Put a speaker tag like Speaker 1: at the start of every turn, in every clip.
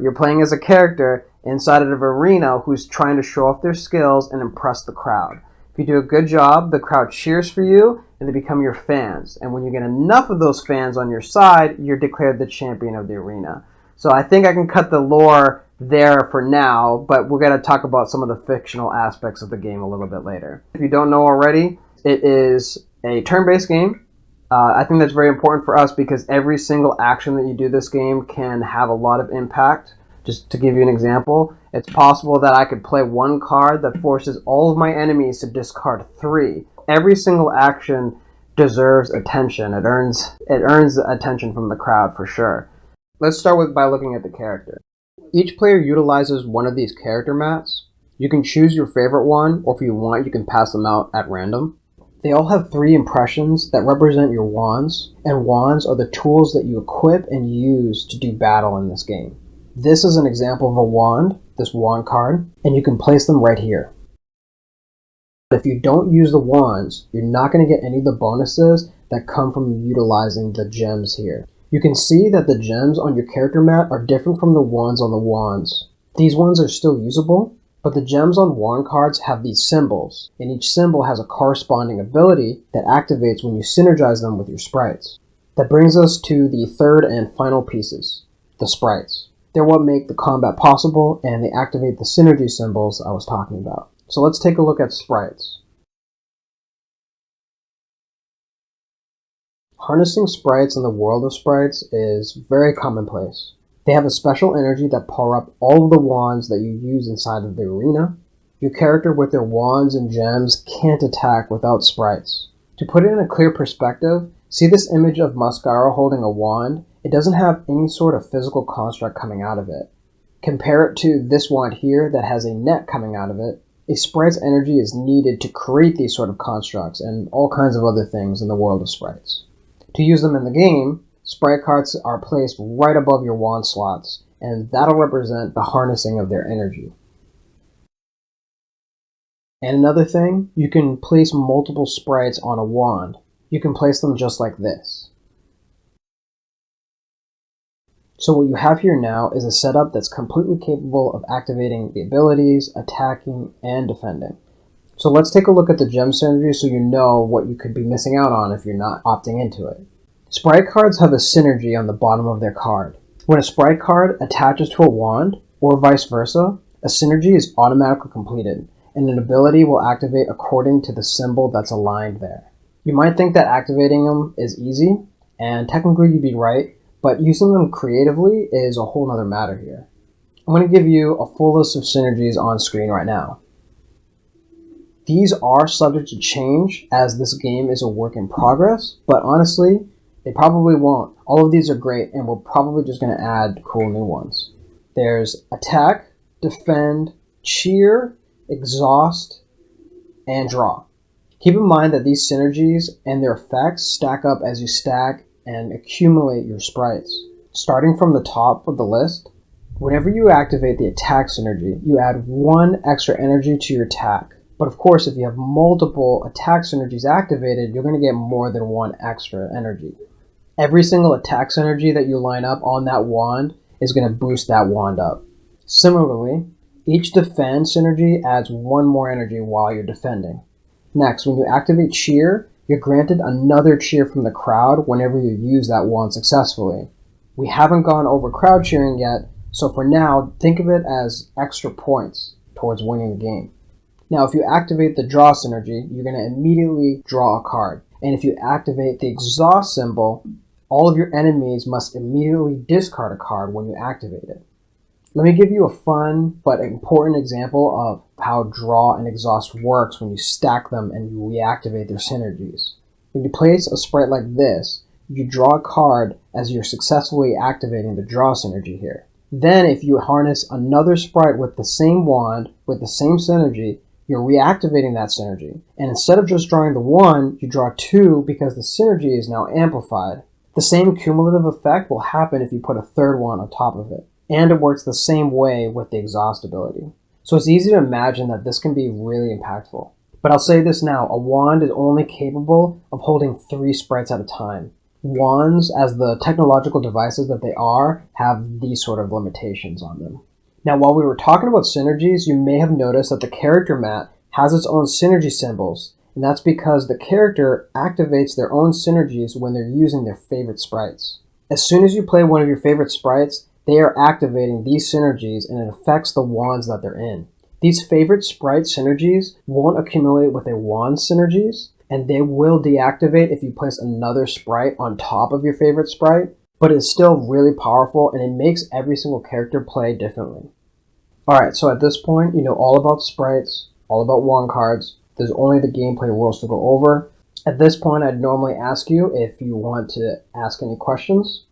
Speaker 1: You're playing as a character inside of an arena who's trying to show off their skills and impress the crowd. If you do a good job, the crowd cheers for you and they become your fans. And when you get enough of those fans on your side, you're declared the champion of the arena. So I think I can cut the lore there for now, but we're going to talk about some of the fictional aspects of the game a little bit later. If you don't know already, it is a turn-based game. I think that's very important for us because every single action that you do this game can have a lot of impact. Just to give you an example, it's possible that I could play one card that forces all of my enemies to discard 3. Every single action deserves attention. It earns attention from the crowd for sure. Let's start by looking at the character. Each player utilizes one of these character mats. You can choose your favorite one, or if you want, you can pass them out at random. They all have 3 impressions that represent your wands, and wands are the tools that you equip and use to do battle in this game. This is an example of a wand, this wand card, and you can place them right here. If you don't use the wands, you're not going to get any of the bonuses that come from utilizing the gems here. You can see that the gems on your character mat are different from the ones on the wands. These ones are still usable, but the gems on wand cards have these symbols, and each symbol has a corresponding ability that activates when you synergize them with your sprites. That brings us to the third and final pieces, the sprites. They're what make the combat possible, and they activate the synergy symbols I was talking about. So let's take a look at sprites. Harnessing sprites in the world of sprites is very commonplace. They have a special energy that power up all of the wands that you use inside of the arena. Your character with their wands and gems can't attack without sprites. To put it in a clear perspective, see this image of Mascara holding a wand? It doesn't have any sort of physical construct coming out of it. Compare it to this wand here that has a net coming out of it. A sprite's energy is needed to create these sort of constructs and all kinds of other things in the world of sprites. To use them in the game, sprite cards are placed right above your wand slots, and that'll represent the harnessing of their energy. And another thing, you can place multiple sprites on a wand. You can place them just like this. So what you have here now is a setup that's completely capable of activating the abilities, attacking, and defending. So let's take a look at the gem synergy so you know what you could be missing out on if you're not opting into it. Sprite cards have a synergy on the bottom of their card. When a sprite card attaches to a wand, or vice versa, a synergy is automatically completed, and an ability will activate according to the symbol that's aligned there. You might think that activating them is easy, and technically you'd be right, but using them creatively is a whole nother matter here. I'm going to give you a full list of synergies on screen right now. These are subject to change as this game is a work in progress, but honestly, they probably won't. All of these are great, and we're probably just going to add cool new ones. There's attack, defend, cheer, exhaust, and draw. Keep in mind that these synergies and their effects stack up as you stack and accumulate your sprites. Starting from the top of the list, whenever you activate the attack synergy, you add 1 extra energy to your attack. But of course, if you have multiple attack synergies activated, you're going to get more than 1 extra energy. Every single attack synergy that you line up on that wand is going to boost that wand up. Similarly, each defend synergy adds 1 more energy while you're defending. Next, when you activate cheer, you're granted another cheer from the crowd whenever you use that wand successfully. We haven't gone over crowd cheering yet, so for now, think of it as extra points towards winning the game. Now, if you activate the draw synergy, you're going to immediately draw a card. And if you activate the exhaust symbol, all of your enemies must immediately discard a card when you activate it. Let me give you a fun but important example of how draw and exhaust works when you stack them and you reactivate their synergies. When you place a sprite like this, you draw a card as you're successfully activating the draw synergy here. Then if you harness another sprite with the same wand, with the same synergy, you're reactivating that synergy. And instead of just drawing the 1, you draw 2 because the synergy is now amplified. The same cumulative effect will happen if you put a third one on top of it. And it works the same way with the exhaust ability. So it's easy to imagine that this can be really impactful. But I'll say this now, a wand is only capable of holding 3 sprites at a time. Wands, as the technological devices that they are, have these sort of limitations on them. Now, while we were talking about synergies, you may have noticed that the character mat has its own synergy symbols, and that's because the character activates their own synergies when they're using their favorite sprites. As soon as you play one of your favorite sprites, they are activating these synergies and it affects the wands that they're in. These favorite sprite synergies won't accumulate with their wand synergies, and they will deactivate if you place another sprite on top of your favorite sprite, but it's still really powerful and it makes every single character play differently. Alright, so at this point, you know all about sprites, all about wand cards. There's only the gameplay rules to go over. At this point, I'd normally ask you if you want to ask any questions,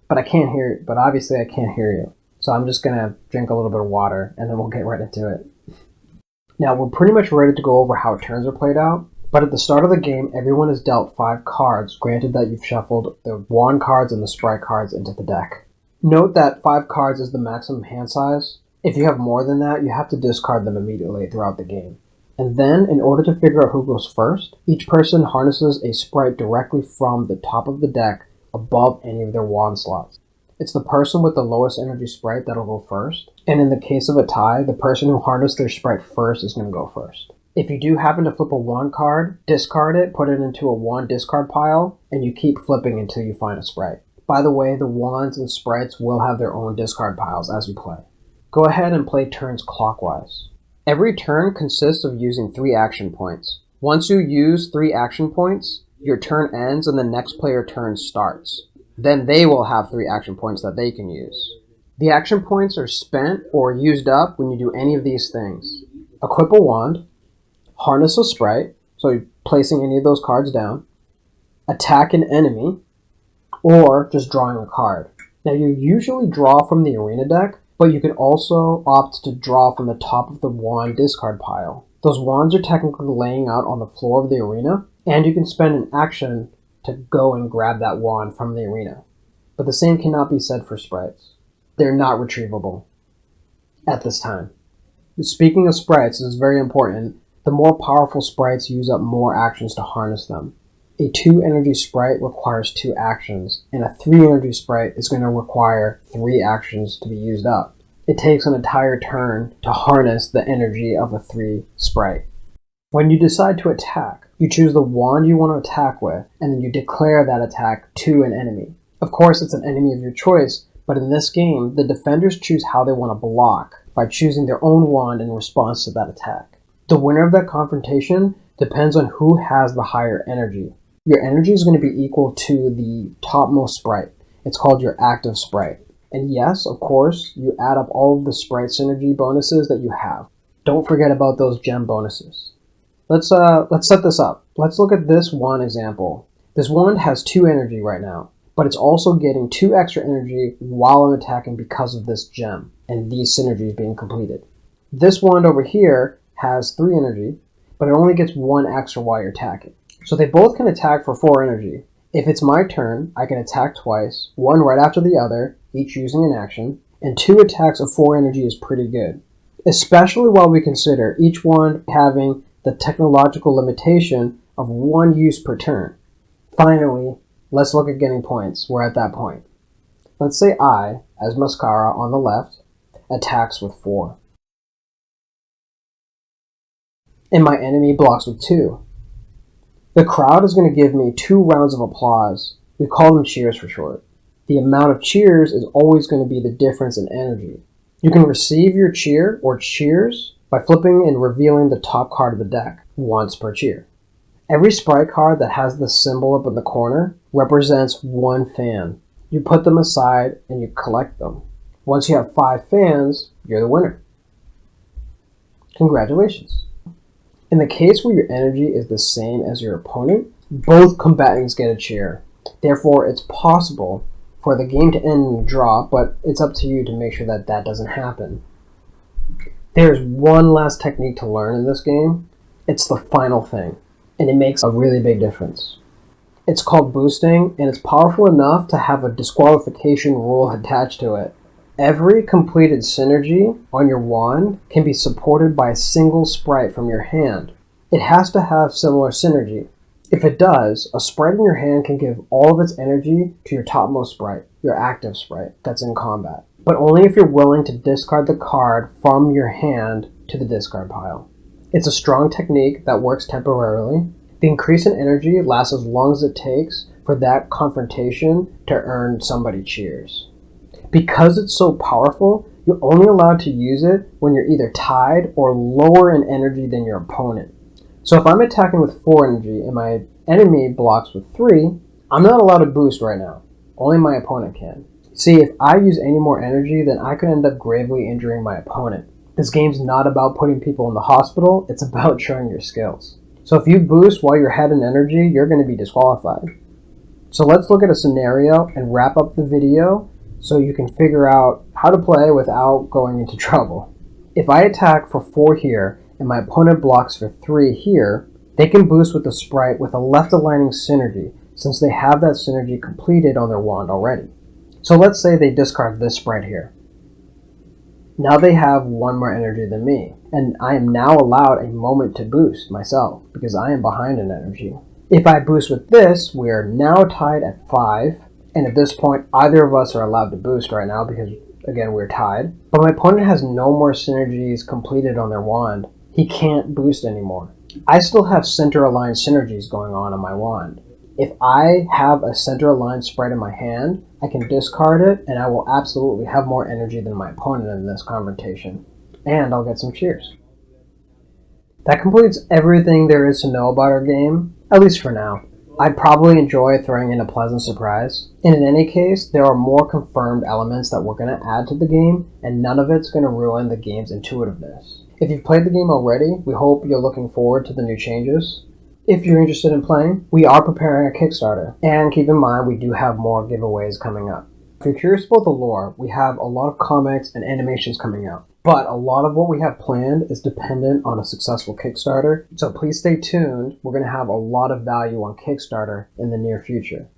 Speaker 1: but obviously I can't hear you. So I'm just gonna drink a little bit of water and then we'll get right into it. Now, we're pretty much ready to go over how turns are played out, but at the start of the game, everyone is dealt 5 cards, granted that you've shuffled the wand cards and the sprite cards into the deck. Note that 5 cards is the maximum hand size. If you have more than that, you have to discard them immediately throughout the game. And then, in order to figure out who goes first, each person harnesses a sprite directly from the top of the deck above any of their wand slots. It's the person with the lowest energy sprite that'll go first, and in the case of a tie, the person who harnessed their sprite first is going to go first. If you do happen to flip a wand card, discard it, put it into a wand discard pile, and you keep flipping until you find a sprite. By the way, the wands and sprites will have their own discard piles as you play. Go ahead and play turns clockwise. Every turn consists of using 3 action points. Once you use 3 action points, your turn ends and the next player's turn starts. Then they will have 3 action points that they can use. The action points are spent or used up when you do any of these things. Equip a wand, harness a sprite, so you're placing any of those cards down, attack an enemy, or just drawing a card. Now, you usually draw from the arena deck, but you can also opt to draw from the top of the wand discard pile. Those wands are technically laying out on the floor of the arena, and you can spend an action to go and grab that wand from the arena. But the same cannot be said for sprites. They're not retrievable at this time. Speaking of sprites, this is very important. The more powerful sprites use up more actions to harness them. A 2 energy sprite requires 2 actions, and a 3 energy sprite is going to require 3 actions to be used up. It takes an entire turn to harness the energy of a 3 sprite. When you decide to attack, you choose the wand you want to attack with, and then you declare that attack to an enemy. Of course, it's an enemy of your choice, but in this game, the defenders choose how they want to block by choosing their own wand in response to that attack. The winner of that confrontation depends on who has the higher energy. Your energy is going to be equal to the topmost sprite. It's called your active sprite. And yes, of course, you add up all of the sprite synergy bonuses that you have. Don't forget about those gem bonuses. Let's set this up. Let's look at this one example. This wand has 2 energy right now, but it's also getting 2 extra energy while I'm attacking because of this gem and these synergies being completed. This wand over here has 3 energy, but it only gets 1 extra while you're attacking. So they both can attack for 4 energy. If it's my turn, I can attack twice, one right after the other, each using an action, and 2 attacks of 4 energy is pretty good. Especially while we consider each one having the technological limitation of 1 use per turn. Finally, let's look at getting points. We're at that point. Let's say I, as Mascara on the left, attacks with 4. And my enemy blocks with 2. The crowd is going to give me 2 rounds of applause. We call them cheers for short. The amount of cheers is always going to be the difference in energy. You can receive your cheer or cheers by flipping and revealing the top card of the deck once per cheer. Every sprite card that has the symbol up in the corner represents 1 fan. You put them aside and you collect them. Once you have 5 fans, you're the winner. Congratulations. In the case where your energy is the same as your opponent, both combatants get a cheer. Therefore, it's possible for the game to end in a draw, but it's up to you to make sure that that doesn't happen. There's one last technique to learn in this game. It's the final thing, and it makes a really big difference. It's called boosting, and it's powerful enough to have a disqualification rule attached to it. Every completed synergy on your wand can be supported by a single sprite from your hand. It has to have similar synergy. If it does, a sprite in your hand can give all of its energy to your topmost sprite, your active sprite, that's in combat. But only if you're willing to discard the card from your hand to the discard pile. It's a strong technique that works temporarily. The increase in energy lasts as long as it takes for that confrontation to earn somebody cheers. Because it's so powerful, you're only allowed to use it when you're either tied or lower in energy than your opponent. So if I'm attacking with 4 energy and my enemy blocks with 3, I'm not allowed to boost right now. Only my opponent can. See, if I use any more energy, then I could end up gravely injuring my opponent. This game's not about putting people in the hospital, it's about showing your skills. So if you boost while you're head in energy, you're going to be disqualified. So let's look at a scenario and wrap up the video so you can figure out how to play without going into trouble. If I attack for 4 here and my opponent blocks for 3 here, they can boost with the sprite with a left aligning synergy since they have that synergy completed on their wand already. So let's say they discard this sprite here. Now they have 1 more energy than me, and I am now allowed a moment to boost myself because I am behind in energy. If I boost with this, we are now tied at 5, and at this point either of us are allowed to boost right now because again we're tied. But my opponent has no more synergies completed on their wand. He can't boost anymore. I still have center aligned synergies going on my wand. If I have a center aligned sprite in my hand, I can discard it and I will absolutely have more energy than my opponent in this confrontation. And I'll get some cheers. That completes everything there is to know about our game, at least for now. I'd probably enjoy throwing in a pleasant surprise. And in any case, there are more confirmed elements that we're going to add to the game, and none of it's going to ruin the game's intuitiveness. If you've played the game already, we hope you're looking forward to the new changes. If you're interested in playing, we are preparing a Kickstarter, and keep in mind we do have more giveaways coming up. If you're curious about the lore, we have a lot of comics and animations coming out, but a lot of what we have planned is dependent on a successful Kickstarter, so please stay tuned. We're going to have a lot of value on Kickstarter in the near future.